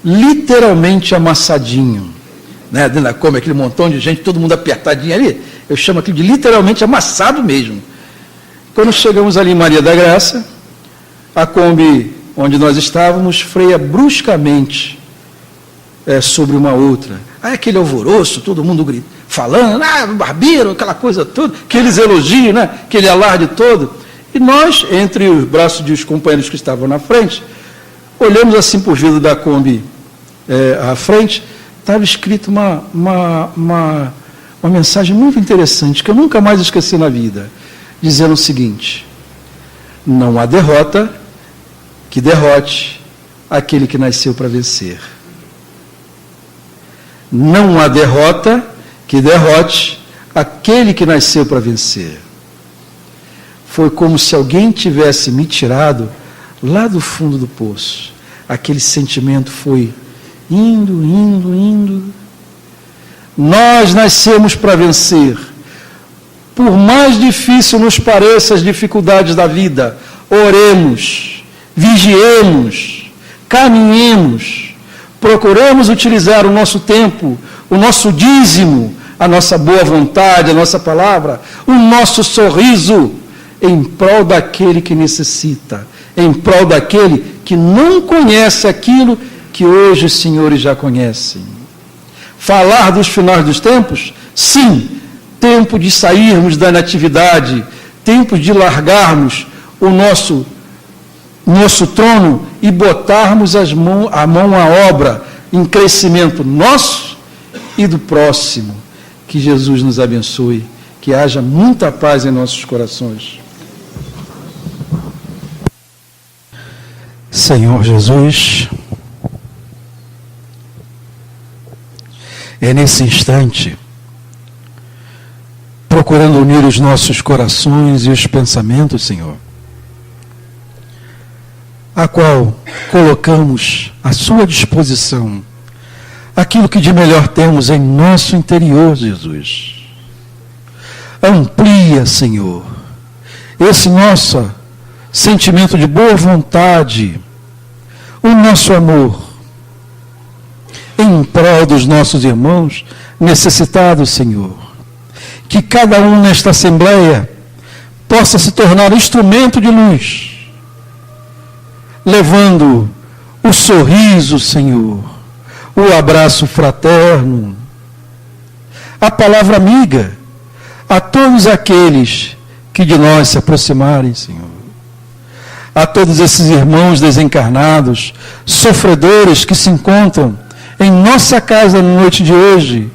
literalmente amassadinho, né? Dentro da Kombi, aquele montão de gente, todo mundo apertadinho ali, eu chamo aquilo de literalmente amassado mesmo. Quando chegamos ali em Maria da Graça, a Kombi onde nós estávamos freia bruscamente sobre uma outra. Aí aquele alvoroço, todo mundo falando, barbeiro, aquela coisa toda, aqueles elogios, né? Aquele alarde todo. E nós, entre os braços dos companheiros que estavam na frente, olhamos assim por vidro da Kombi à frente, estava escrito uma mensagem muito interessante, que eu nunca mais esqueci na vida, dizendo o seguinte: não há derrota que derrote aquele que nasceu para vencer. Não há derrota que derrote aquele que nasceu para vencer. Foi como se alguém tivesse me tirado lá do fundo do poço. Aquele sentimento foi indo. Nós nascemos para vencer. Por mais difícil nos pareçam as dificuldades da vida, oremos, vigiemos, caminhemos, procuramos utilizar o nosso tempo, o nosso dízimo, a nossa boa vontade, a nossa palavra, o nosso sorriso, em prol daquele que necessita, em prol daquele que não conhece aquilo que hoje os senhores já conhecem. Falar dos finais dos tempos? Sim, tempo de sairmos da inatividade, tempo de largarmos o nosso trono e botarmos a mão à obra em crescimento nosso e do próximo. Que Jesus nos abençoe, que haja muita paz em nossos corações. Senhor Jesus, é nesse instante, procurando unir os nossos corações e os pensamentos, Senhor, a qual colocamos à sua disposição aquilo que de melhor temos em nosso interior, Jesus. Amplia, Senhor, esse nosso sentimento de boa vontade, o nosso amor, em prol dos nossos irmãos necessitados, Senhor. Que cada um nesta Assembleia possa se tornar instrumento de luz, levando o sorriso, Senhor, o abraço fraterno, a palavra amiga a todos aqueles que de nós se aproximarem, Senhor. A todos esses irmãos desencarnados, sofredores que se encontram em nossa casa na noite de hoje,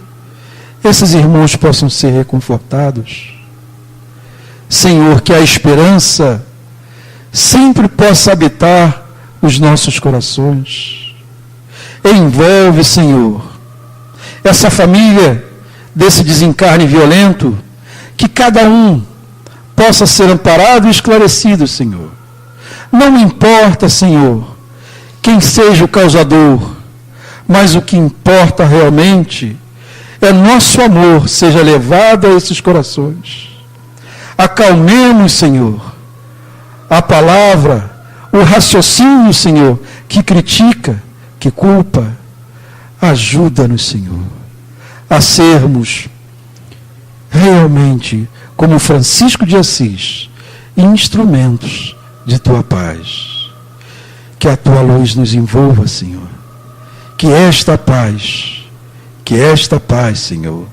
esses irmãos possam ser reconfortados. Senhor, que a esperança sempre possa habitar os nossos corações. Envolve, Senhor, essa família desse desencarne violento, que cada um possa ser amparado e esclarecido, Senhor. Não importa, Senhor, quem seja o causador, mas o que importa realmente é nosso amor seja levado a esses corações. Acalmemos, Senhor, a palavra, o raciocínio, Senhor, que critica, que culpa. Ajuda-nos, Senhor, a sermos realmente, como Francisco de Assis, instrumentos de Tua paz. Que a Tua luz nos envolva, Senhor. Que esta paz, Senhor,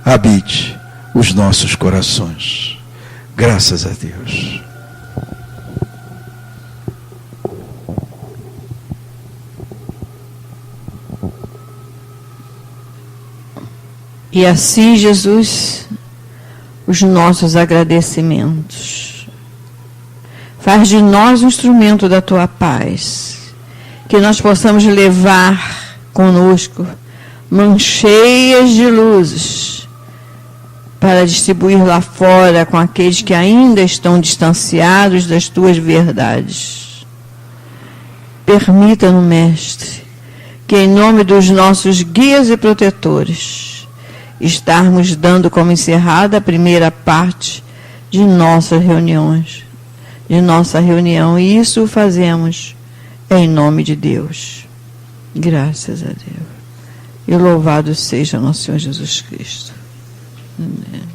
habite os nossos corações. Graças a Deus. E assim, Jesus, os nossos agradecimentos. Faz de nós um instrumento da Tua paz, que nós possamos levar conosco mãos cheias de luzes para distribuir lá fora com aqueles que ainda estão distanciados das Tuas verdades. Permita-nos, Mestre, que em nome dos nossos guias e protetores, estarmos dando como encerrada a primeira parte de nossas reuniões, de nossa reunião, e isso o fazemos em nome de Deus. Graças a Deus. E louvado seja nosso Senhor Jesus Cristo. Amém.